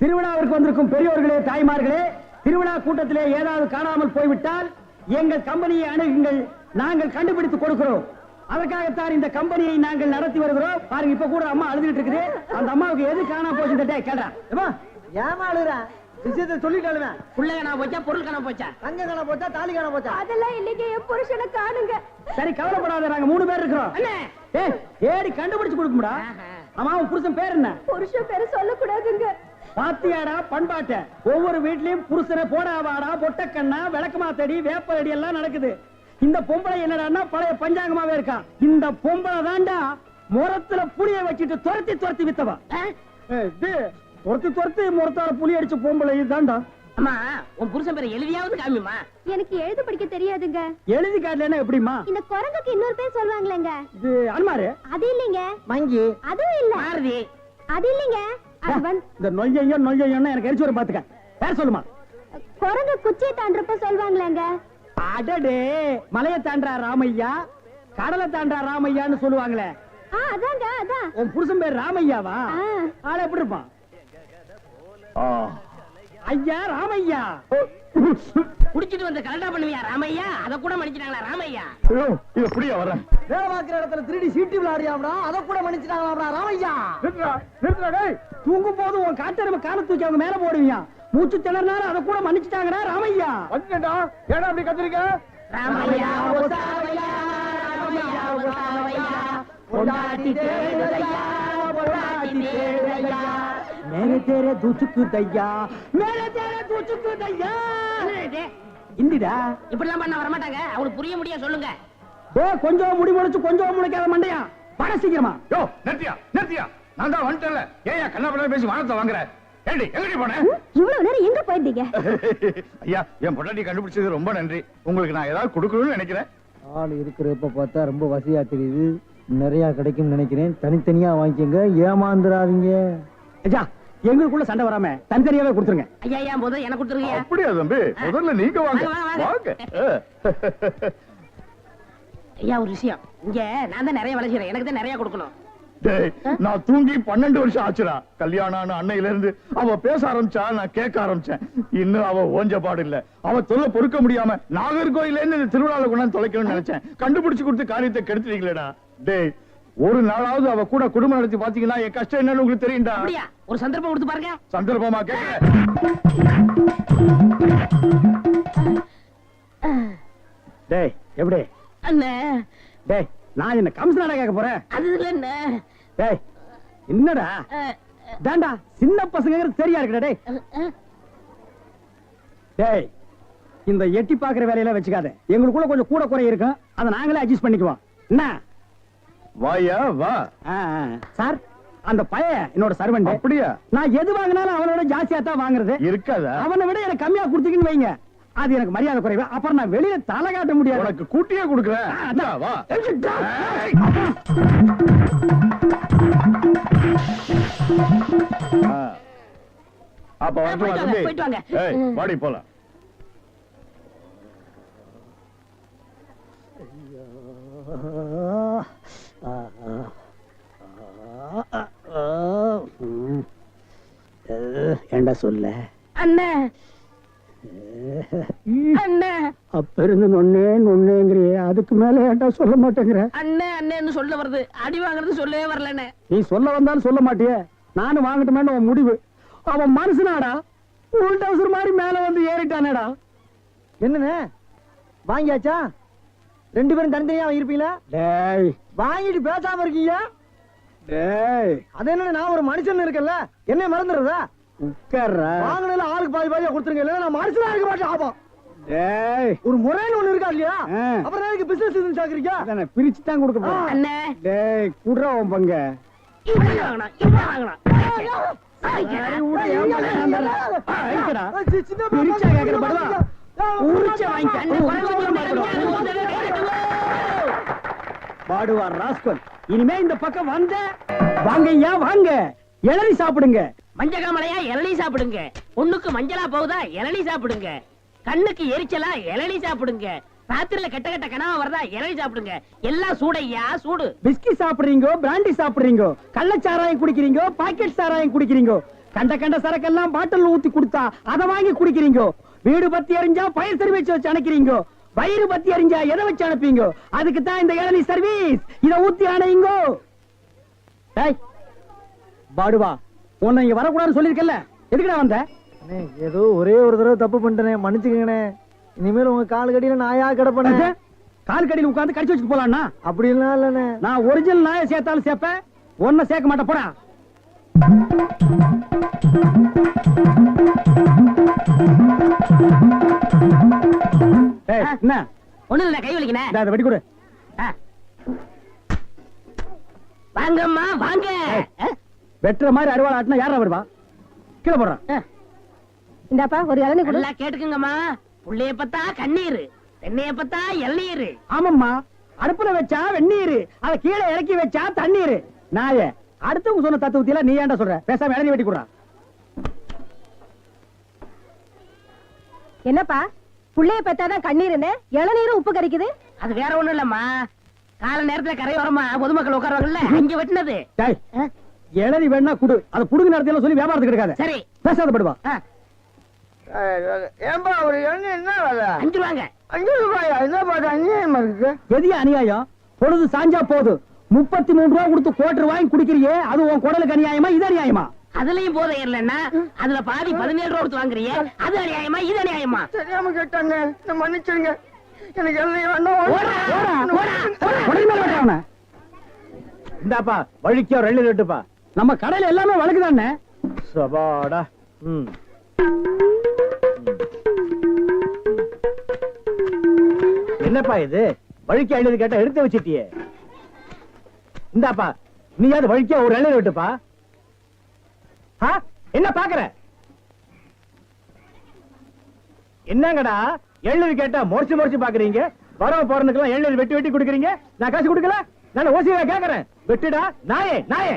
திருவிழாவிற்கு வந்திருக்கும் பெரியோர்களே, தாய்மார்களே, திருவிழா கூட்டத்திலே ஏதாவது காணாமல் போய்விட்டால் எங்கள் கம்பெனியை அணுகுங்கள், நாங்கள் கண்டுபிடித்து கொடுக்கிறோம். அதற்காகத்தான் இந்த கம்பெனியை நாங்கள் நடத்தி வருகிறோம். பாருங்க, இப்ப கூட அம்மா அழுதுகிட்டு இருக்குது. அந்த அம்மாவுக்கு எது காணாம போச்சு கேட்கறா. ஏமா அழுறா? விஷயத்தை சொல்லிட்டாளுங்க. புள்ள காணா போச்சா, பொருள் காணா போச்சா, தங்க காணா போச்சா, தாலி காணா போச்சா? அதெல்லாம் இல்லைங்க, என் புருஷனை காணுங்க. சரி, கவலைப்படாத, நாங்க 3 பேர் இருக்கிறோம். ஏடி கண்டுபிடிச்சு கொடுக்கும்டா. ஆமா, உன் புருஷன் பேர் என்ன? புருஷன் பேரு சொல்லக்கூடாதுங்க. பாத்தியாடா பண்பாட்ட, ஒவ்வொரு வீட்லயும் புருஷனை போடாவாடா, பொட்டக்கண்ணா, விளக்கமாத்தடி, வேப்படி எல்லாம் நடக்குது. இந்த பொம்பளை என்னடான்னா பழைய பஞ்சாங்கமாவே இருக்கா. இந்த பொம்பளை தாண்டா முரத்துல புளிய வச்சுட்டு துரத்தி துரத்தி வித்தவா. துரத்தி முரத்தால புளி அடிச்ச பொம்பளை தாண்டா. அம்மா, உன் புருஷன் பேரை எழுதியாவது காமிமா. எனக்கு எழுத படிக்க தெரியாதுங்க. எழுதி காட்டலன்னா எப்படிமா? இந்த குரங்குக்கு இன்னொரு பேர் சொல்லுவாங்களேங்க. இது அன்மாரு. அது இல்லைங்க. மங்கி. அதுவும் இல்ல. மாருதி. அது இல்லைங்க. இந்த நொய்யன்னு எனக்கு எரிச்சு வர பாத்துக்க. பேர் சொல்லுமா? குரங்கு குச்சியை தாண்டறப்ப சொல்லுவாங்களேங்க. அடடே, மலையை தாண்டா ராமையா, கடலை தாண்டா ராமையான்னு சொல்லுவாங்களே. அதாங்க, அதான். உன் புருஷன் பேர் ராமையாவா? ஆள எப்படி இருப்பான்? ஐயா ராமையா. குடிச்சிட்டு வந்து கலண்டா பண்ணுவியா ராமையா? அத கூட மன்னிச்சிட்டாங்களா ராமையா? இது எப்படியா வர? வேலை பார்க்கிற இடத்துல 3D சீட்டு விளையாடியாம்டா, அத கூட மன்னிச்சிட்டாங்களா ராமையா? நிறுத்துடா டேய். தூங்கும் போது உன் காட்டெருமை கால தூக்கி அவங்க மேல போடுவியா? மூச்சு திணறனால அத கூட மன்னிச்சிட்டாங்கடா ராமையா. வந்துடா, ஏடா அப்படி கத்துறீங்க? ராமையா ஓசாவையா, ராமையா ஓசாவையா, பொண்டாட்டி தேடுதையா, பொண்டாட்டி தேடுதையா, மேலே தேரே தூச்சுக்கு தையா, மேலே தேரே தூச்சுக்கு தையா. இந்திடா இப்படிலாம் பண்ண வர மாட்டாங்க. அவங்களுக்கு புரிய முடிய சொல்லுங்க. கொஞ்சம் முடி முளைச்சு கொஞ்சம் முளைக்காத மண்டையா, வர சீக்கிரமா. யோ நிறுத்தியா, நான் தான் வந்துட்டேன்ல. ஏன் கண்ணா பேசி வானத்தை வாங்குற? ஏண்டி எங்கடி போன? இவ்வளவு நேரம் எங்க போயிருந்தீங்க? ஐயா, என் பொண்டாட்டி கண்டுபிடிச்சது ரொம்ப நன்றி. உங்களுக்கு நான் ஏதாவது கொடுக்கணும்னு நினைக்கிறேன். ஆள் இருக்கிறப்ப பார்த்தா ரொம்ப வசதியா தெரியுது. நிறைய கிடைக்கும் நினைக்கிறேன். தனித்தனியா வாங்கிக்கங்க, ஏமாந்துடாதீங்க. ஐயா, எங்களுக்குள்ள சண்டை வராம தனித்தனியாவே கொடுத்துருங்க. ஐயா, ஏன் போதும் எனக்கு கொடுத்துருங்க. அப்படியா தம்பி? முதல்ல நீங்க வாங்க. வாங்க. ஐயா, ஒரு விஷயம், இங்க நான் தான் நிறைய வேலை செய்யறேன், எனக்கு தான் நிறைய கொடுக்கணும். நான் தூங்கி 12 வருஷம் ஆச்சுடா. கல்யாணம் அன்னையில இருந்து அவ பேச ஆரம்பிச்சா, நான் கேட்க ஆரம்பிச்சேன். இன்னும் அவ ஓஞ்ச பாடு இல்ல. அவ தொல்லை பொறுக்க முடியாம நாகர்கோயில இருந்து இந்த திருவிழாவில் கொண்டாந்து தொலைக்கணும்னு நினைச்சேன். கண்டுபிடிச்சு கொடுத்து காரியத்தை கெடுத்துட்டீங்களேடா. டேய், ஒரு நாளாவது அவ கூட குடும்பம் நடத்தி பாத்தீங்கன்னா என் கஷ்டம் என்னன்னு உங்களுக்கு தெரியும்டா. அப்படியா? ஒரு சந்தர்ப்பம் கொடுத்து பாருங்க. சந்தர்ப்பமா கேட்க? டேய், எப்படி அண்ணே? டேய், நான் என்ன கம்சனாடா கேட்க போறேன்? அது இல்ல அண்ணே. டேய், என்னடா தாண்டா சின்ன பசங்க சரியா இருக்குடா. டேய் டேய், இந்த எட்டி பாக்குற வேலையெல்லாம் வச்சுக்காத. எங்களுக்குள்ள கொஞ்சம் கூட குறை இருக்கும், அதை நாங்களே அட்ஜஸ்ட் பண்ணிக்குவோம். என்ன வாயா வா. சார், அந்த பையன் என்னோட சர்வெண்ட். அப்படியா? நான் எது வாங்கினாலும் அவனோட ஜாஸ்தியா தான் வாங்குறது. இருக்காதா? அவனை விட எனக்கு கம்மியா கொடுத்தீங்கன்னு வைங்க, அது எனக்கு மரியாதை குறைவு. அப்புறம் நான் வெளியில தலை காட்ட முடியாது. உனக்கு கூட்டியே கொடுக்குறேன். வா. அப்ப போயிட்டு வாங்க. வாடி போலாம். ஏண்டா சொல்ல அண்ணே? அண்ணே, அப்ப இருந்து நொன்னேங்கிறிய, அதுக்கு மேல ஏண்டா சொல்ல மாட்டேங்கிற? அண்ணே அண்ணேன்னு சொல்ல வருது, அடி வாங்குறது சொல்லவே வரலண்ணே. நீ சொல்ல வந்தாலும் சொல்ல மாட்டிய, நானும் வாங்கட்டுமேன்னு உன் முடிவு. அவன் மனுஷனாடா, உள் டவுசர் மாதிரி மேல வந்து ஏறிட்டானேடா. என்னன்னு வாங்கியாச்சா? 2 பேரும் தனித்தனியா வாங்கிருப்பீங்களா? டேய், வாங்கிட்டு பேசாம இருக்கீங்க. டேய், அது என்ன, நான் ஒரு மனுஷன் இருக்கல, என்ன மறந்துடுறதா? உட்கார்றா. வாங்கினதுல ஆளுக்கு பாதி பாதியா கொடுத்துருங்க, இல்ல நான் மனுஷனா இருக்க மாட்டேன். ஆபம். டேய், ஒரு முறைன்னு ஒண்ணு இருக்கா இல்லையா? அப்புறம் எனக்கு பிசினஸ் இதுன்னு சாக்குறீங்க. அதானே பிரிச்சு தான் கொடுக்க போறேன். அண்ணே, டேய், குடுறா உன் பங்க. இவன் வாங்கணும், இவன் வாங்கணும். பிரிச்சா கேக்குற பதிலா உரிச்ச பாடுவார் ராஸ்கல். இனிமே இந்த பக்கம் வந்த வாங்கய்யா, வாங்க இளநீ சாப்பிடுங்க. மஞ்சகாமலையா இளநீ சாப்பிடுங்க. பொண்ணுக்கு மஞ்சளா போகுதா இளநீ சாப்பிடுங்க. கண்ணுக்கு எரிச்சலா இளநீ சாப்பிடுங்க. ராத்திரில கெட்ட கெட்ட கனவா வருதா இளநீ சாப்பிடுங்க. எல்லாம் சூடையா சூடு. பிஸ்கி சாப்பிடுறீங்க, பிராண்டி சாப்பிடுறீங்க, கள்ளச்சாராயம் குடிக்கிறீங்க, பாக்கெட் சாராயம் குடிக்கிறீங்க, கண்ட கண்ட சரக்கெல்லாம் பாட்டில் ஊத்தி கொடுத்தா அதை வாங்கி குடிக்கிறீங்க. வீடு பத்தி எரிஞ்சா பயிர் சர்வீஸ் வச்சு அனுக்கிறீங்க. வயிறு பத்தி எரிஞ்சா எதை வச்சு அனுப்பீங்க? அதுக்கு தான் இந்த இளநீ சர்வீஸ். இத ஊத்தி அணையுங்க. பாடுவா, உன்னை இங்க வரக்கூடாதுன்னு சொல்லிருக்கல, எதுக்குடா வந்த? அண்ணே, ஏதோ ஒரே ஒரு தடவை தப்பு பண்ணிட்டேனே, மன்னிச்சுக்கங்கண்ணே. இனிமேல் உங்க கால் கடியில நாயா கிடப்பேன். கால் கடியில் உட்கார்ந்து கடிச்சு வச்சுட்டு போலாம்னா? அப்படிலாம் இல்லண்ணே. நான் ஒரிஜினல் நாயை சேர்த்தாலும் சேர்ப்பேன், ஒன்ன சேர்க்க மாட்டேன். போடா. என்ன ஒண்ணு இல்ல, கை வலிக்கிறேன். அதை வெட்டி கொடு. வாங்கம்மா வாங்க. வெட்டுற மாதிரி அறுவாள் ஆட்டினா யாரா வருவா? கீழே போடுறான். இந்தாப்பா ஒரு இளநீ கொடு. நல்லா கேட்டுக்குங்கம்மா. புள்ளைய பத்தா கண்ணீர், தென்னைய பத்தா இளநீர். ஆமாம்மா, அடுப்புல வச்சா வெந்நீர், அத கீழே இறக்கி வச்சா தண்ணீர். நாயே, அடுத்தவங்க சொன்ன தத்துவத்தில நீ ஏன்டா சொல்ற? பேசாம இளநீ வெட்டி கொடுறா. என்னப்பா புள்ளைய பெத்தாதான் கண்ணீருன்னு இளநீரும் உப்பு கறிக்குது? அது வேற ஒண்ணும் இல்லம்மா, கால நேரத்துல கரையோரமா பொதுமக்கள் உட்காருவாங்கல்ல, அங்க வெட்டினது. டேய், இளநீ வேணா குடு, அத புடுங்க நடத்தில சொல்லி வியாபாரத்துக்கு எடுக்காத. சரி, பேசாத படுவா. ஏன்பா ஒரு இளநீ என்ன வேலை? 5 ரூபாங்க. 5 ரூபாயா? என்ன பாட்டு அநியாயமா இருக்கு. எதிய அநியாயம்? பொழுது சாஞ்சா போது 33 ரூபாய் கொடுத்து கோட்டர் வாங்கி குடிக்கிறியே, அது உன் குடலுக்கு அநியாயமா? இது அநியாயமா? அதுலயும் போதை இல்லன்னா அதுல பாதி 17 ரூபா கொடுத்து வாங்குறியே, அது அநியாயமா இது அநியாயமா? தெரியாம கேட்டாங்க, மன்னிச்சிருங்க. எனக்கு இளநீ வேண்டாம். உடனே மேல வெட்டுறா அவனை. இந்தாப்பா வழிக்கோ 2 லிட்டருப்பா. நம்ம கடையில எல்லாமே வழக்குதானே. சபாடா. என்னப்பா இது? வழிக்கு 50 கேட்டா எடுத்து வச்சிட்டியே. இந்தாப்பா நீயாவது வழிக்கோ ஒரு 2 லிட்டருப்பா. என்ன பாக்குற? என்னங்கடா 7 கேட்டா முறைச்சு பாக்குறீங்க? வரவ போறதுக்கெல்லாம் 7 வெட்டி வெட்டி குடுக்குறீங்க. நான் காசு கொடுக்கல, நான் ஓசியா கேக்குறேன். வெட்டுடா நாயே நாயே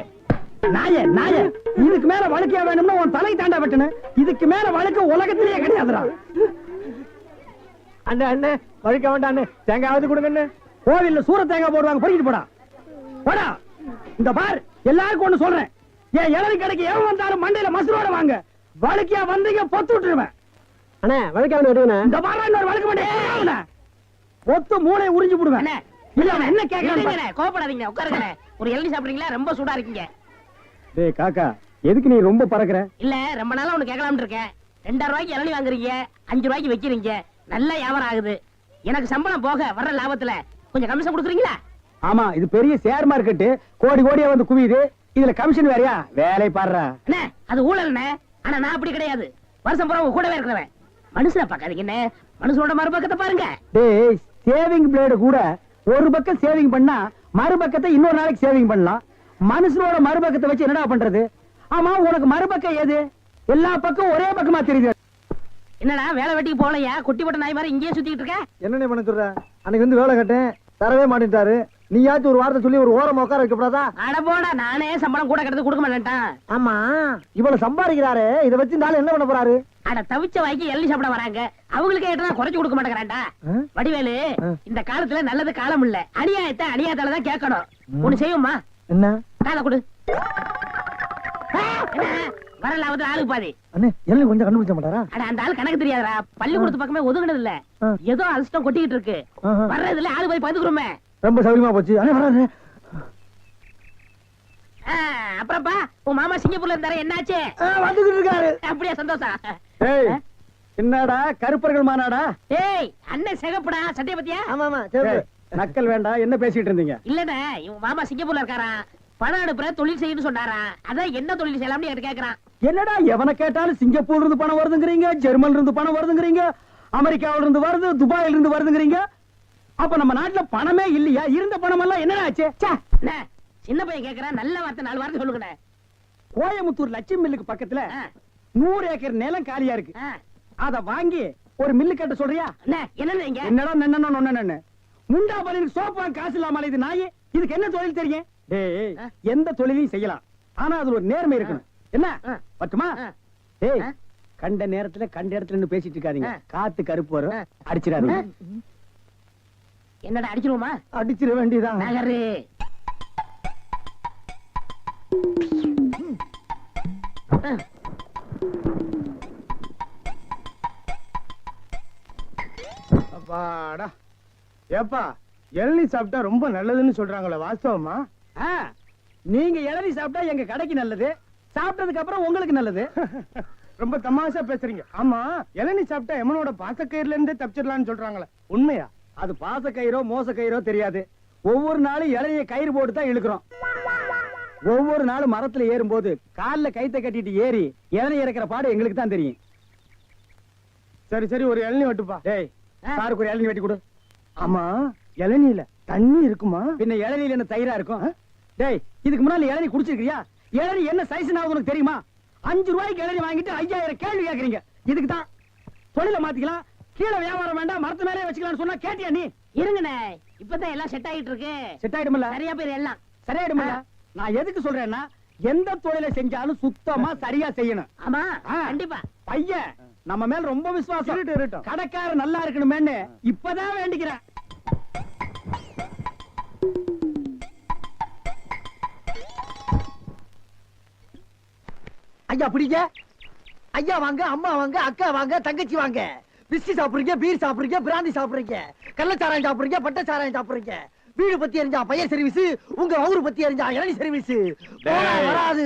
நாயே நாயே. இதுக்கு மேல வழக்கியா வேணும்னா உன் தலை தாண்டா வெட்டணும். இதுக்கு மேல வழக்கு உலகத்திலேயே கிடையாதுடா. அண்ணே அண்ணே வழிக்க வேண்டாம் அண்ணே, தேங்காவது கொடுங்க. கோவில்ல சூர தேங்காய் போடுவாங்க, பொறிக்கிட்டு போடா. போடா. இந்த பார், எல்லாருக்கும் ஒண்ணு சொல்றேன், ஏன் இளநீ கடைக்கு எவன் வந்தாலும் மண்டையில மசுரோட வாங்க. வழக்கியா வந்தீங்க பொத்து விட்டுருவேன். அண்ணே வழிக்க வேண்டாம். இந்த பாரு, இன்னொரு வழக்கு மாட்டேன், பொத்து மூளை உறிஞ்சு போடுவேன். அண்ணே, இல்ல அவன் என்ன கேக்குறான்? இருங்கண்ணே, கோபப்படாதீங்க, உட்காருங்க. ஒரு இளநீ சாப்பிடுறீங்களா? ரொம்ப சூடா இருக்கீங்க. டேய் காக்கா, எதுக்கு நீ ரொம்ப பறக்குற? இல்ல, ரொம்ப நாளா ஒண்ணு கேட்கலாம்னு இருக்கேன். 2000 ரூபாய்க்கு இளநீ வாங்குறீங்க, 5 ரூபாய்க்கு வைக்கிறீங்க, நல்ல வியாபாரம் ஆகுது. எனக்கு சம்பளம் போக வர்ற லாபத்துல கொஞ்சம் கமிஷன் கொடுக்குறீங்களா? ஆமா, இது பெரிய ஷேர் மார்க்கெட், கோடி கோடியா வந்து குவியுது. இதுல கமிஷன் வேறயா? வேலை பாடுறா. அண்ணே, அது ஊழல்ண்ணே. ஆனா நான் அப்படி கிடையாது, வருஷம் பூரா உங்க கூடவே இருக்கிறவன். மனுஷனை பாக்காதீங்கண்ணே, மனுஷனோட மறுபக்கத்தை பாருங்க. டேய், சேவிங் பிளேடு கூட ஒரு பக்கம் சேவிங் பண்ணா மறுபக்கத்தை இன்னொரு நாளைக்கு சேவிங் பண்ணலாம். மனுஷனோட மறுபக்கத்தை வச்சு என்னடா பண்றது? ஆமா, உனக்கு மறுபக்கம் ஏது? எல்லா பக்கம் ஒரே பக்கமா தெரியுது. என்னடா வேலை வெட்டிக்கு போகலையா? குட்டி போட்ட நாய் மாதிரி இங்கேயே சுத்திட்டு இருக்க? என்னண்ணே பண்ண சொல்ற? அன்னைக்கு வந்து வேலை கட்டேன், தரவே மாட்டேன்ட்டாரு. நீயாச்சும் ஒரு வார்த்தை சொல்லி ஒரு ஓரம் உட்கார வைக்கப்படாதா? அட போடா, நானே சம்பளம் கூட கிடந்து கொடுக்க மாட்டேன்ட்டான். ஆமா, இவ்வளவு சம்பாதிக்கிறாரு, இதை வச்சு இந்த ஆளு என்ன பண்ண போறாரு? அட தவிச்ச வாய்க்கு எள்ளி சாப்பிட வராங்க, அவங்களுக்கு ஏட்டா குறைச்சு கொடுக்க மாட்டேங்கிறான்டா. வடிவேலு, இந்த காலத்துல நல்லது காலம் இல்ல, அநியாயத்தை அநியாயத்தால தான் கேட்கணும். ஒண்ணு செய்யுமா? என்ன? காலை கொடு. வர லாபத்துல ஆளுக்கு பாதி. அண்ணே எல்லாம் கொஞ்சம் கண்டுபிடிச்ச மாட்டாரா? அட அந்த ஆள் கணக்கு தெரியாதா? பள்ளிக்கூடத்து பக்கமே ஒதுங்கினது இல்ல, ஏதோ அதிர்ஷ்டம் கொட்டிக்கிட்டு இருக்கு. வர்றதுல ஆளு போய் பாத்துக்கிறோமே. ரொம்ப சௌரியமா போச்சு. அண்ணே வராரு. அப்புறப்பா, உன் மாமா சிங்கப்பூர்ல இருந்தாரு, என்னாச்சு? வந்துகிட்டு இருக்காரு. அப்படியே சந்தோஷம். ஏய், என்னடா கருப்பர்கள் மாநாடா? ஏய், அண்ணன் சிகப்புடா, சட்டைய பத்தியா? ஆமா ஆமா சரி. ஏய், நக்கல் வேண்டாம். என்ன பேசிட்டு இருந்தீங்க? இல்லண்ணே, இவன் மாமா சிங்கப்பூர்ல இருக்காராம், பணம் அனுப்புற தொழில் செய்யணும்னு சொன்னாரா. அதான் என்ன தொழில் செய்யலாம்னு என்கிட்ட கேக்குறான். என்னடா எவனை கேட்டாலும் சிங்கப்பூர்ல இருந்து பணம் வருதுங்கிறீங்க, ஜெர்மன்ல இருந்து பணம் வருதுங்கிறீங்க, அமெரிக்காவில இருந்து வருது, துபாயில இருந்து வருதுங்கிறீங்க. அப்ப நம்ம நாட்டுல பணமே இல்லையா? இருந்த பணம் எல்லாம் என்னடா ஆச்சு? அண்ணே, சின்ன பையன் கேக்குறான், நல்ல வார்த்தை 4 வார்த்தை சொல்லுங்கண்ணே. கோயமுத்தூர் லட்சுமி மில்லுக்கு பக்கத்துல 100 ஏக்கர் நிலம் காலியா இருக்கு. அத வாங்கி ஒரு மில்லு கட்ட சொல்றியா? அண்ணே, என்னண்ணே இங்க? என்னடா நன்னன்னு முண்டா பலின் சோப்பா காசு இல்லாம இது நாயே. இதுக்கு என்ன தொழில் தெரியும்? டேய், எந்த தொழிலையும் செய்யலாம், ஆனா அதுல ஒரு நேர்மை இருக்கணும். என்ன பட்டுமா? டேய், கண்ட நேரத்துல கண்ட இடத்துல நின்னு பேசிட்டு இருக்காதீங்க. காத்து கருப்பு வரும், அடிச்சிடாதீங்க. என்னடா அடிச்சிருவோமா? அடிச்சிட வேண்டியதான். நகரு. அப்பாடா. ஏப்பா இளநீ சாப்பிட்டா ரொம்ப நல்லதுன்னு சொல்றாங்களே, வாஸ்தவமா? ஆ, நீங்க இளநீ சாப்பிட்டா எங்க கடைக்கு நல்லது, சாப்பிட்டதுக்கு அப்புறம் உங்களுக்கு நல்லது. ரொம்ப தமாஷா பேசுறீங்க. ஆமா, இளநீ சாப்பிட்டா எமனோட பாசக்கயிறுல இருந்தே தப்பிச்சிடலாம்னு சொல்றாங்களே, உண்மையா? அது பாச கயிறோ மோச கயிறோ தெரியாது. ஒவ்வொரு நாளும் இளநிய கயிறு போட்டு தான் இழுக்கிறோம். ஒவ்வொரு நாளும் மரத்துல ஏறும்போது கால்ல கைத்த கட்டிட்டு ஏறி இளநீ இறக்கிற பாடு எங்களுக்கு தான் தெரியும். சரி சரி, ஒரு இளநீ வெட்டுப்பா. டேய், சாருக்கு ஒரு இளநீ வெட்டி கொடு. ஆமா, இளநீல தண்ணி இருக்குமா? பின்ன இளநீல என்ன தயிரா இருக்கும்? டேய், இதுக்கு முன்னால இளநீ குடிச்சிருக்கியா? இளநீ என்ன சைஸ் உனக்கு தெரியுமா? 5 ரூபாய்க்கு இளநீ வாங்கிட்டு 5000 கேள்வி கேக்குறீங்க. இதுக்கு தான் தொழில மாத்திக்கலாம், கீழே வியாபாரம் வேண்டாம், மரத்து மேலே வச்சுக்கலாம்னு சொன்னா கேட்டியா நீ? இருங்கண்ணே, இப்பதான் எல்லாம் செட் ஆயிட்டு இருக்கு. செட் ஆயிடுமில்ல? சரியா பேர் எல்லாம் சரியாயிடுமில்ல? நான் எதுக்கு சொல்றேன்னா, எந்த தொழிலை செஞ்சாலும் சுத்தமா சரியா செய்யணும். ஆமா, ஆ. கண்டிப்பா. பையன் நம்ம மேல ரொம்ப விசுவாசம். இருட்டும், இருட்டும். கடைக்காரர் நல்லா இருக்கணுமேன்னு இப்பதான் வேண்டிக்கிறேன். ஐயா பிடிங்க. ஐயா வாங்க, அம்மா வாங்க, அக்கா வாங்க, தங்கச்சி வாங்க. பிஸ்கி சாப்பிடுறீங்க, பீர் சாப்பிடுறீங்க, பிராந்தி சாப்பிடுறீங்க, கள்ளச்சாராயம் சாப்பிடுறீங்க, பட்டச்சாராயம் சாப்பிடுறீங்க. வீடு பத்தி எரிஞ்சா பையன் சர்வீஸ், உங்க ஊரு பத்தி எரிஞ்சா இளநீ சர்வீஸ். வராது.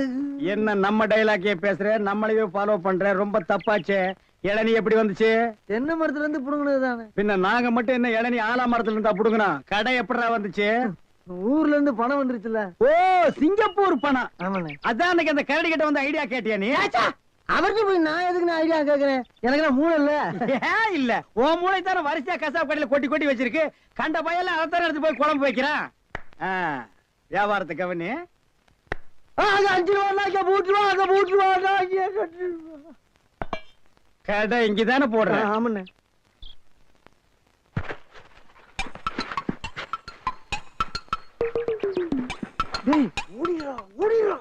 என்ன நம்ம டைலாக்கே பேசுற, நம்மளையே ஃபாலோ பண்ற, ரொம்ப தப்பாச்சே. இளநீ எப்படி வந்துச்சு? தென்னை மரத்துல இருந்து புடுங்கினது தானே. பின்ன நாங்க மட்டும் என்ன இளநீ ஆலா மரத்துல இருந்தா புடுங்கணும்? கடை எப்படிடா வந்துச்சு? ஊர்ல இருந்து பணம் வந்துருச்சுல. ஓ, சிங்கப்பூர் பணம். ஆமாண்ணே. அதான் அன்னைக்கு அந்த கரடி கிட்ட வந்து ஐடியா கேட்டியா நீ? அவருக்கு போய் நான் எதுக்கு நான் ஐடியா கேக்குறேன்? எனக்கு நான் மூளை இல்ல. ஏன் இல்ல? உன் மூளை தானே வரிசையா கசாப் கடையில கொட்டி கொட்டி வச்சிருக்கு. கண்ட பையெல்லாம் அதான் எடுத்து போய் குழம்பு வைக்கிறான். வியாபாரத்தை கவனி. அங்க 5 ரூபா, அங்க 3 ரூபா, அங்க 3 ரூபா. கடை இங்கதானே போடுறேன். ஆமாண்ணே. டேய், ஓடிரா, ஓடிரா.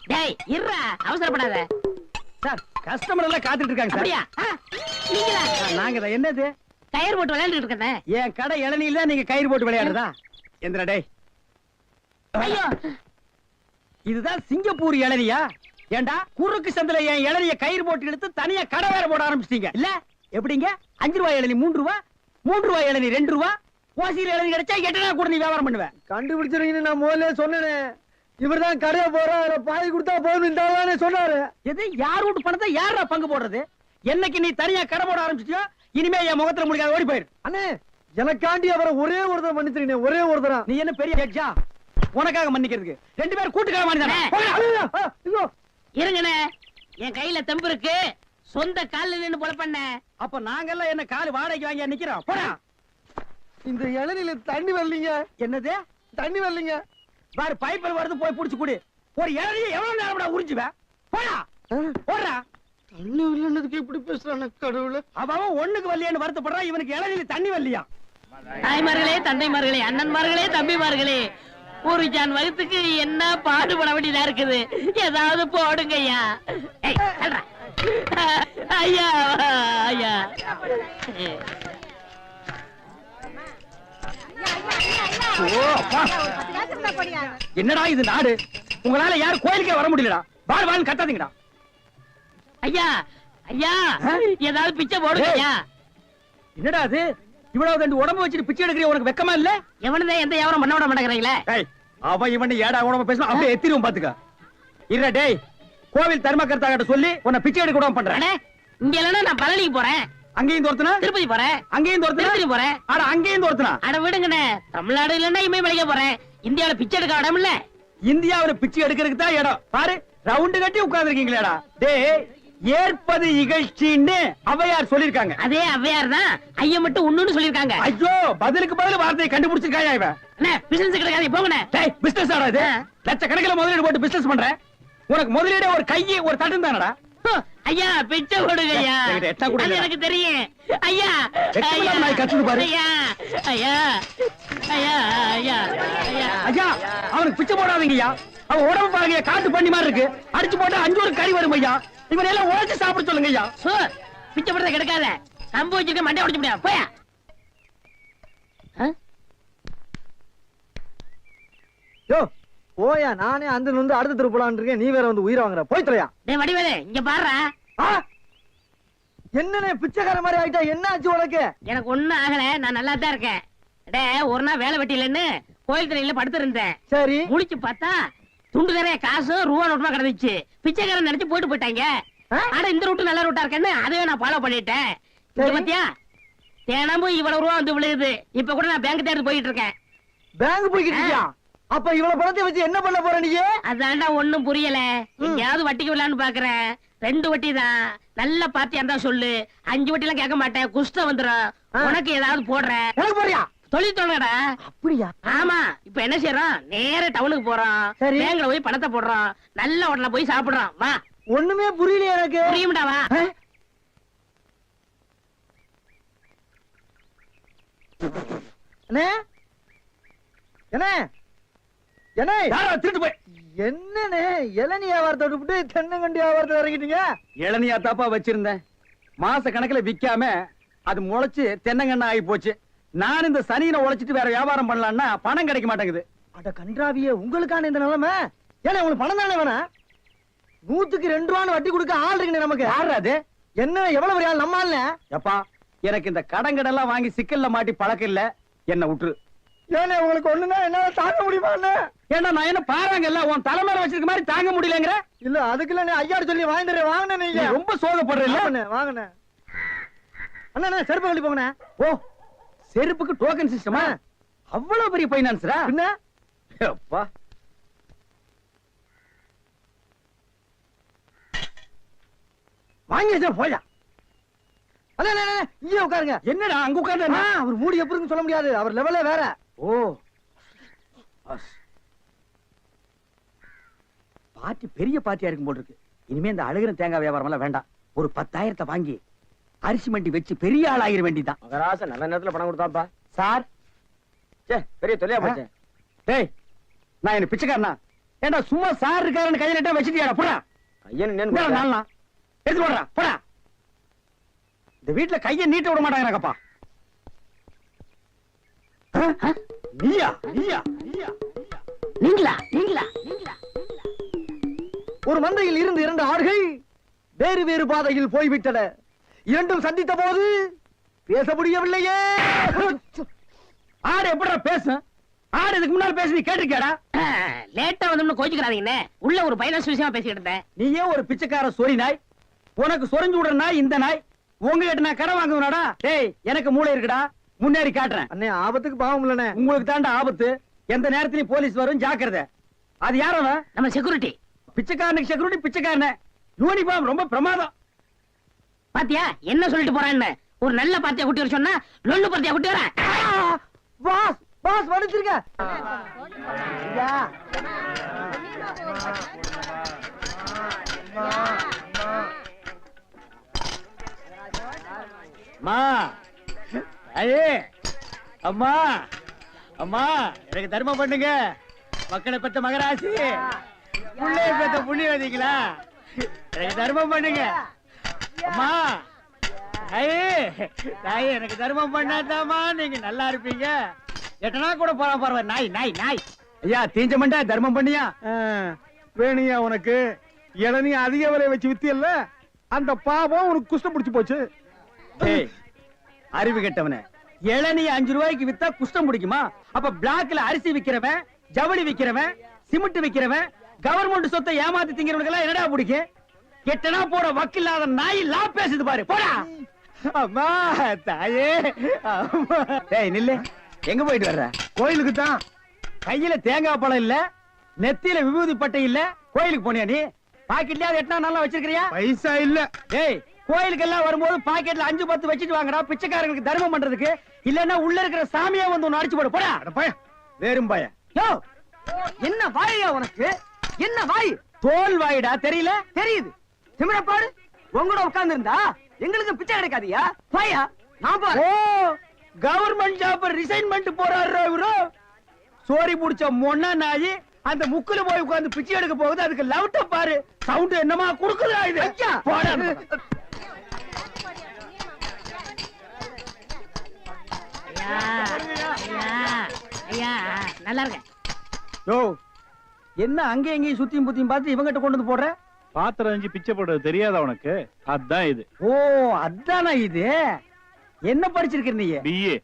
டேய், இருடா, அவசரப்படாத. சார், கஸ்டமர் எல்லாம் காத்துட்டு இருக்காங்க சார். அப்படியா? நீங்களா? நாங்க தான். என்னது? கயிறு போட்டு விளையாண்டுட்டு இருக்கேன். என் கடை இளநீல தான் நீங்க கயிறு போட்டு விளையாடுறதா? எந்திரா டேய். ஐயோ, இதுதான் சிங்கப்பூர் இளநியா? ஏண்டா, குறுக்கு சந்தில என் இளநிய கயிறு போட்டு எடுத்து தனியா கடை வேற போட ஆரம்பிச்சிட்டீங்க இல்ல? எப்படிங்க? 5 ரூபாய் இளநீ 3 ரூபா, 3 ரூபாய் இளநீ 2 ரூபா, ஓசியில் இளநீ கிடைச்சா 8 நாள் கூட நீ வியாபாரம் பண்ணுவேன். கண்டுபிடிச்சிருக்கீங்கன்னு நான் முதல்ல சொன்னேனே. இவர்தான் கடையை போற பாய் கொடுத்தா போதும் சொன்னாரு. எது? யார் வீட்டு பணத்தை யாரா பங்கு போடுறது? என்னைக்கு நீ தனியா கடை போட ஆரம்பிச்சிட்டியோ, இனிமே என் முகத்துல முடிக்காத, ஓடி போயிரு. அண்ணே, எனக்காண்டி அவரை ஒரே ஒருத்தர் மன்னிச்சிருக்கீங்க, ஒரே ஒருத்தரா. நீ என்ன பெரிய ஜட்ஜா உனக்காக மன்னிக்கிறதுக்கு? 2 பேரும் கூட்டுக்கார மாதிரி இருங்கண்ணே, என் கையில தெம்பு இருக்கு, சொந்த கால்ல நின்னு போல பண்ண. அப்ப நாங்கெல்லாம் என்ன கால் வாடகைக்கு வாங்கி நிக்கிறோம்? போடா. இந்த இளநில தண்ணி வரலீங்க. என்னது? தண்ணி வரலீங்க. பாரு, பைப்பில் வருது, போய் புடிச்சு குடி. ஒரு இளநியை எவ்வளவு நேரம் உறிஞ்சுவேன்? போடா, போடுறா. தண்ணி வரலன்னதுக்கு இப்படி பேசுறானே கடவுளே. அவன் ஒண்ணுக்கு வரலையான்னு வருத்தப்படுறான், இவனுக்கு இளநில தண்ணி வரலையா? தாய்மார்களே, தந்தைமார்களே, அண்ணன்மார்களே, தம்பிமார்களே, ஒரு ஜான் வகுத்துக்கு என்ன பாடுபட வேண்டியதா இருக்குது. ஏதாவது போடுங்க ஐயா. ஏய், தள்ளுடா. ஐயா, ஐயா. ஓ, அப்பா. என்னடா இது நாடு? உங்களால யாரும் கோயிலுக்கே வர முடியலடா. வாழ் வாழ் கத்தாதீங்கடா. ஐயா, ஐயா, ஏதாவது பிச்சை போடுங்க ஐயா. என்னடா அது? இவ்வளவு தண்டு உடம்பு வச்சுட்டு பிச்சை எடுக்கிற உனக்கு வெக்கமா இல்ல? எவனதான் எந்த வியாபாரம் பண்ண விட மாட்டேங்கிறீங்களே. டேய், அவன் இவன் ஏடா உடம்பு பேசணும், அப்படியே எத்திரும் பாத்துக்க. இல்ல டேய், கோவில் தர்மகர்த்தா கிட்ட சொல்லி உன்னை பிச்சை எடுக்க விடாம பண்றேன். அண்ணே, இங்க இல்லன்னா நான் பழனிக்கு போறேன், அங்கேயும் தோர்த்தனா, திருப்பதி போறேன், அங்கேயும் தோர்த்தனா, திருப்பதி போறேன். அட அங்கேயும் தோர்த்தனா. அட விடுங்கண்ணே, தமிழ்நாடு இல்லன்னா இமயமலைக்கு போறேன். இந்தியாவில பிச்சை எடுக்க இடம் இல்ல. இந்தியாவில பிச்சை எடுக்கிறதுக்கு தான் இடம். பாரு, ரவுண்டு கட்டி உட்கார்ந்துருக்கீங்களேடா. டேய், ஏற்பது இகழ்ச்சின்னு ஔவையார் சொல்லிருக்காங்க. அதே ஔவையார் தான் ஐயா மட்டும் ஒண்ணுன்னு சொல்லிருக்காங்க. ஐயோ, பதிலுக்கு பதில் வார்த்தையை கண்டுபிடிச்சிருக்காயா இவன்? அண்ணே, பிசினஸ் கிடைக்காது, போங்கண்ணே. டேய், பிசினஸ் ஆடா இது? லட்சக்கணக்கில் முதலீடு போட்டு பிசினஸ் பண்ற. உனக்கு முதலீடு ஒரு கையை ஒரு தட்டு தானடா. ஐயா, பிச்சை கொடுங்க ஐயா. என்கிட்ட எட்டா கூட அது இல்ல. எனக்கு தெரியும். ஐயா, வெட்கமில்லாம நாய் கத்துது பாரு. ஐயா, ஐயா, ஐயா, ஐயா, ஐயா. ஐயா, அவனுக்கு பிச்சை போடாதீங்க ஐயா. அவன் உடம்பு பாருங்க, காட்டு பண்ணி மாதிரி இருக்கு. அடிச்சு போட்டா 5 ஒரு கறி வரும் ஐயா. இவன் எல்லாம் உழைச்சு சாப்பிட சொல்லுங்க ஐயா. சோ, பிச்சை போடுறத கிடைக்காத. கம்பு வச்சிருக்க மண்டை உடைச்சு முடியாது. போயா. யோ, போயா, நானே அந்த வந்து அடுத்த தெரு போலான்னு இருக்கேன். நீ வேற வந்து உயிரை வாங்குற. போய் தொலையா. டேய் வடிவேலு, இங்க பாருடா. என்னண்ணே பிச்சைக்கார மாதிரி ஆயிட்டா என்ன ஆச்சு உனக்கு? எனக்கு ஒண்ணும் ஆகல, நான் நல்லா தான் இருக்கேன். டே, ஒரு நாள் வேலை வெட்டிலன்னு கோயில் திரையில படுத்து இருந்தேன். சரி முழிச்சு பார்த்தா துண்டு நிறைய காசு ரூபா நோட்டுமா கிடந்துச்சு. பிச்சைக்காரன் நினைச்சு போயிட்டாங்க. ஆனா இந்த ரூட்டு நல்ல ரூட்டா இருக்கேன்னு அதையே நான் ஃபாலோ பண்ணிட்டேன். இங்க பாத்தியா, தினமும் இவ்வளவு ரூபா வந்து விழுகுது. இப்ப கூட நான் பேங்க் தேடி போயிட்டு இருக்கேன். பேங்க் போய்கிட்டு இருக்கியா? அப்ப இவ்வளவு பணத்தை வச்சு என்ன பண்ண போற நீ? அதான்டா ஒண்ணும் புரியல. எங்கயாவது வட்டிக்கு விடலான்னு பாக்குறேன். 2 வட்டி தான். நல்ல பாத்தியா இருந்தா சொல்லு. 5 வட்டி எல்லாம் கேட்க மாட்டேன், குஷ்டம் வந்துடும். உனக்கு ஏதாவது போடுறேன். எனக்கு போறியா? தொழில் தொடங்கடா. அப்படியா? ஆமா. இப்ப என்ன செய்யறோம், நேர டவுனுக்கு போறோம். சரி. பேங்க்ல போய் பணத்தை போடுறோம். நல்ல ஹோட்டல்ல போய் சாப்பிடுறோம். வா. ஒண்ணுமே புரியல எனக்கு. புரியும்டா, வா. அண்ணே என்ன என்ன திருட்டு போய் என்னண்ணே இளநீ வியாபாரத்தை விட்டு தென்னங்கண்டி வியாபாரத்தை இறங்கிட்டீங்க? இளநியா தாப்பா வச்சிருந்தேன். மாச கணக்குல விக்காம அது முளைச்சு தென்னங்கண்ணா ஆகி போச்சு. நான் இந்த சனியில உழைச்சிட்டு வேற வியாபாரம் பண்ணலாம்னா பணம் கிடைக்க மாட்டேங்குது. அட கன்றாவியே, உங்களுக்கான இந்த நிலைமை. ஏன்னா உங்களுக்கு பணம் தானே வேணாம்? 100க்கு 2 ரூபான்னு வட்டி கொடுக்க ஆள் இருக்குண்ணே நமக்கு. யாரு அது? என்ன எவ்வளவு பெரிய ஆள் நம்ம ஆள்ல? எப்பா, எனக்கு இந்த கடங்கடெல்லாம் வாங்கி சிக்கல்ல மாட்டி பழக்கம் இல்ல. என்ன விட்டுரு. ஏன்னா உங்களுக்கு ஒண்ணுன்னா என்னால தாங்க முடியுமா? ஏன்னா நான் என்ன பாருங்கல்ல, உன் தலைமையில வச்சிருக்க மாதிரி தாங்க முடியலங்கிற. இல்ல அதுக்குள்ள ஐயாரு சொல்லி வாங்கிட்டு வாங்கினே நீ நீங்க. ரொம்ப சோகப்படுறீல்ல. வாங்கினே அண்ணா செருப்பு கழட்டி போங்கண்ணே. ஓ, செருப்புக்கு டோக்கன் சிஸ்டமா? அவ்வளவு பெரிய பைனான்ஸ்ரா? என்ன அப்பா, வாங்கி வச்சா போயா. அண்ணா இங்கே உட்காருங்க. என்னடா அங்க உட்கார்ந்து? அவர் மூடி எப்படி இருக்குன்னு சொல்ல முடியாது, அவர் லெவலே வேற. ஓ, பார்ட்டி பெரிய பார்ட்டியா இருக்கும் போல இருக்கு. இனிமே இந்த அழுகிற தேங்காய் வியாபாரம் எல்லாம் வேண்டாம். ஒரு 10,000 வாங்கி அரிசி மண்டி வச்சு பெரிய ஆள் ஆகிற வேண்டிதான். மகராசன் நல்ல நேரத்துல பணம் கொடுத்தாப்பா. சார், பெரிய தொல்லையா போச்சு. டேய், நான் என்ன பிச்சைக்காரனா? ஏண்டா சும்மா சார் இருக்காருன்னு கையில இட்டா வச்சிட்டியாடா? போடா. ஐயன் நாளா எடுத்து போடுறா, போடா. இந்த வீட்டுல கையை நீட்ட விட மாட்டாங்கப்பா. நீயா நீயா நீயா நீங்களா நீங்களா நீங்களா? ஒரு மந்தையில் இருந்து 2 ஆடுகள் வேறு வேறு பாதையில் போய்விட்டன. இரண்டும் சந்தித்த போது பேச முடியவில்லையே. ஆடு எப்படா பேசும்? ஆடு இதுக்கு முன்னால பேசி நீ கேட்டிருக்கியாடா? லேட்டா வந்து கோச்சுக்கிறாதீங்கண்ணே. உள்ள ஒரு பைனான்ஸ் விஷயமா பேசிக்கிட்டு இருந்தேன். நீயே ஒரு பிச்சைக்கார சொறி நாய். உனக்கு சொரிஞ்சு விடுற நாய் இந்த நாய். உங்ககிட்ட நான் கடன் வாங்குவனாடா? டேய், எனக்கு மூளை இருக்குடா, முன்னேறி காட்டுறேன். அண்ணே ஆபத்துக்கு பாவம் இல்லனே. உங்களுக்கு தாண்டா ஆபத்து. எந்த நேரத்திலயும் போலீஸ் வரும், ஜாக்கிரதை. அது யாரவ? நம்ம செக்யூரிட்டி. பிச்சைக்காரனுக்கு செக்யூரிட்டி பிச்சைக்காரன. யூனிஃபார்ம் ரொம்ப பிரமாதம். பாத்தியா என்ன சொல்லிட்டு போறான்னு? ஒரு நல்ல பாத்தியா குட்டி வர சொன்னா லொல்லு பாத்தியா குட்டி வர. பாஸ் பாஸ் வடிச்சிருக்க. ஐயா அம்மா, ஐயே அம்மா, அம்மா எனக்கு தர்மம் பண்ணுங்க. மக்களை பெற்ற மகராசி, புள்ளைய பெற்ற புண்ணியவதிங்களா, எனக்கு தர்மம் பண்ணுங்க. அம்மா, ஐயே தாயே, எனக்கு தர்மம் பண்ணாதாமா நீங்க நல்லா இருப்பீங்க. எட்டனா கூட போறா பரவாயில்ல. நாய் நாய் நாய். ஐயா தீஞ்ச மண்டா, தர்மம் பண்ணியா? வேணியா உனக்கு இளநீ அதிக விலை வச்சு வித்தியல்ல, அந்த பாவம் உனக்கு குஷ்டம் பிடிச்சு போச்சு. ஏய், அறிவு கெட்டவனே, இளநீ 5 ரூபாய்க்கு வித்தா குஷ்டம் பிடிக்குமா? அப்ப பிளாக்ல அரிசி விக்கிறவன், ஜவுளி விக்கிறவன், சிமெண்ட் விக்கிறவன், கவர்மெண்ட் சொத்தை ஏமாத்தி திங்கிறவனுக்கு எல்லாம் என்னடா பிடிக்கும்? எட்டனா போற வக்கில்லாத நாய் லா பேசுது பாரு, போடா. அம்மா தாயே, அம்மா. டேய் நில்லு, எங்க போயிட்டு வர்ற? கோயிலுக்கு தான். கையில தேங்காய் பழம் இல்ல, நெத்தியில விபூதி பட்டை இல்ல, கோயிலுக்கு போனியா நீ? பாக்கெட்லயாவது எட்டனா நல்லா வச்சிருக்கிறியா? பைசா இல்ல. டேய், கோயிலுக்கு எல்லாம் வரும்போது பாக்கெட்ல 5-10 வச்சிட்டு வாங்கடா, பிச்சைக்காரங்களுக்கு தர்மம் பண்றதுக்கு. இல்லன்னா உள்ள இருக்கிற சாமியா வந்து ஒன்னு அடிச்சு போடு, போடா. வேறும் பய. யோ என்ன வாயா உனக்கு? என்ன வாய்? தோல் வாயிடா, தெரியல? தெரியுது. திமிரப்பாடு உங்களோட உட்கார்ந்து இருந்தா எங்களுக்கு பிச்சை கிடைக்காதியா? வாயா நான் பாரு. ஓ, கவர்மெண்ட் ஜாப் ரிசைன் பண்ணிட்டு போறாரு இவரு. சோரி புடிச்ச மொன்னா நாயி அந்த முக்குல போய் உட்கார்ந்து பிச்சை எடுக்க போகுது. அதுக்கு லவுட்ட பாரு, சவுண்ட் என்னமா குடுக்குதா இது? ஐயா போடா. ஐயா ஐயா ஐயா, நல்லா இருக்க. யோ, என்ன அங்கே எங்கேயும் சுத்தியும் புத்தியும் பார்த்து இவங்கிட்ட கொண்டு வந்து போடுற? பாத்திரம் அஞ்சு பிச்சை போடுறது தெரியாதா உனக்கு? அதான் இது. ஓ அதானா இது? என்ன படிச்சிருக்க நீ? பிஏ.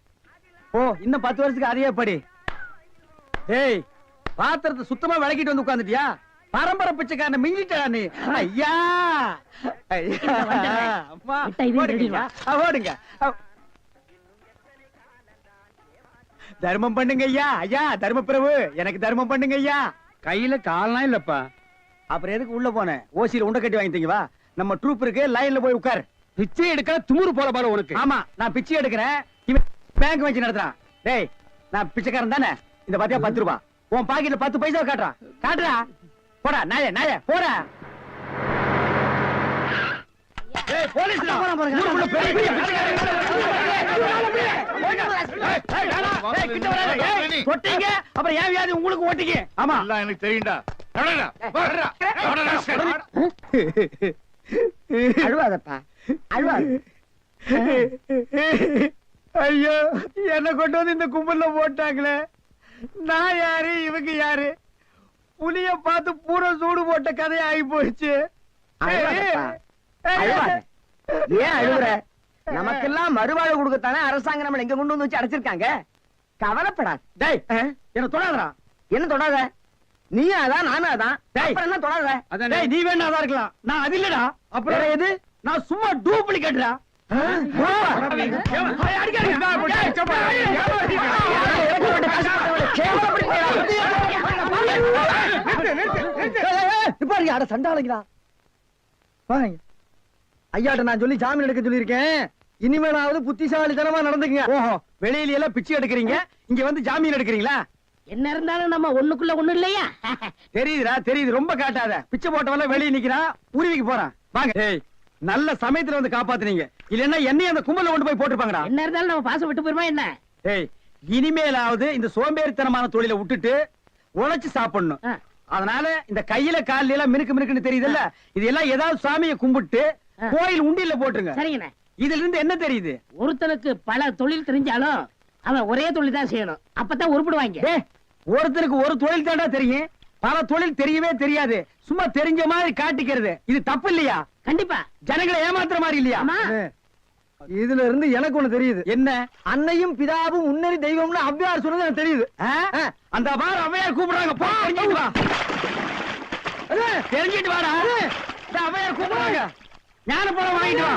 ஓ இன்னும் 10 வருஷத்துக்கு அதையே படி. ஏய் பாத்திரத்தை சுத்தமா விளக்கிட்டு வந்து உட்கார்ந்துட்டியா? பரம்பரை பிச்சைக்காரன மிஞ்சிட்டா நீ. ஐயா ஐயா அம்மா விட்டா இது ஓடுங்க. ஓடுங்க. தர்மம் பண்ணுங்க ஐயா. ஐயா தர்ம பிரபு எனக்கு தர்மம் பண்ணுங்க ஐயா. கையில கால்லாம் இல்லப்பா. அப்புறம் எதுக்கு உள்ள போனேன்? ஓசியில உண்டை கட்டி வாங்கிட்டீங்க வா. நம்ம ட்ரூப் இருக்கு, லைன்ல போய் உட்கார். பிச்சை எடுக்க துமுறு போல பாரு உனக்கு. ஆமா நான் பிச்சை எடுக்கிறேன், இவன் பேங்க் வச்சு நடத்துறான். டேய் நான் பிச்சைக்காரன் தானே? இந்த பாத்தியா 10 ரூபாய் உன் பாக்கெட்ல 10 பைசா காட்டுறான். காட்டுறா போடா நாயே நாயே போடா. ஏய் போலீஸ்டா ஊருக்குள்ள பெரிய பெரிய கொட்டிங்க அப்புறம் ஏன் வியாதி உங்களுக்கு ஓட்டிங்க. ஆமா எல்லாம் எனக்கு தெரியும்டா. அழுவாதப்பா அழுவாத. ஐயோ என்ன கொண்டு வந்து இந்த கும்பல்ல போட்டாங்களே. நான் யாரு இவங்க யாரு? புலிய பார்த்து பூரா சூடு போட்ட கதையா ஆகி போயிடுச்சு. அழுவாதப்பா, அழுவாத. ஏன் அழுகுற? நமக்கெல்லாம் மறுவாழ்வு கொடுக்கத்தானே அரசாங்கம் நம்மள எங்க கொண்டு வந்து வச்சு அடைச்சிருக்காங்க. கவலைப்படாத. டேய் என்ன தொடாதடா. என்ன தொடாத? நீயும் அதான் நானும் அதான். டேய். அப்புறம் என்ன தொடாத? டேய் நீ வேணா அதான் இருக்கலாம், நான் அது இல்லடா. அப்புறம் எது? நான் சும்மா டூப்ளிகேட்டா. ஐயாட்ட நான் சொல்லி ஜாமீன் எடுக்க சொல்லியிருக்கேன். இனிமேலாவது புத்திசாலித்தனமா நடந்துக்குங்க. ஓஹோ வெளியில எல்லாம் பிச்சை எடுக்கிறீங்க, இங்க வந்து ஜாமீன் எடுக்கிறீங்களா? என்ன இருந்தாலும் நம்ம ஒண்ணுக்குள்ள ஒண்ணு இல்லையா? தெரியுதுடா தெரியுது, ரொம்ப காட்டாத. பிச்சை போட்டவன வெளியே நிக்கிறான், உருவிக்கு போறான். வாங்க. ஏய் நல்ல சமயத்துல வந்து காப்பாத்துனீங்க, இல்லன்னா என்னையும் அந்த கும்பல கொண்டு போய் போட்டுருப்பாங்கடா. என்ன இருந்தாலும் நம்ம பாசம் விட்டு போயிருமா என்ன? ஏய் இனிமேலாவது இந்த சோம்பேறித்தனமான தொழிலை விட்டுட்டு உழைச்சு சாப்பிடணும். ஆ. அதனால இந்த கையில கால்ல எல்லாம் மினுக்கு மினுக்குன்னு தெரியுதுல்ல, இது எல்லாம் ஏதாவது சாமியை கும்பிட்டு கோயில் உண்டியல்ல போட்டுருங்க. சரிங்கண்ணே. இதுல இருந்து என்ன தெரியுது? ஒருத்தனுக்கு பல தொழில் தெரிஞ்சாலும் அவன் ஒரே தொழில் தான் செய்யணும், அப்பதான் உருப்பிடுவாங்க. ஏய் ஒருத்தருக்கு ஒரு தொழில் தாண்டா தெரியும், பல தொழில் தெரியவே தெரியாது. சும்மா தெரிஞ்ச மாதிரி காட்டிக்கிறது இது தப்பு இல்லையா? கண்டிப்பா. ஜனங்களை ஏமாத்துற மாதிரி இல்லையா? ஆமா. இதுல இருந்து எனக்கு ஒண்ணு தெரியுது. என்ன? அன்னையும் பிதாவும் முன்னறி தெய்வம்னு அவ்வையார் சொன்னது எனக்கு தெரியுது. ஆ? அந்த பார் அவையார் கூப்பிடுறாங்க, போ தெரிஞ்சிட்டு வா. தெரிஞ்சிட்டு வாடா. இந்த அவையார் கூப்பிடுறாங்க, ஞான பழம் வாங்கிட்டு வா.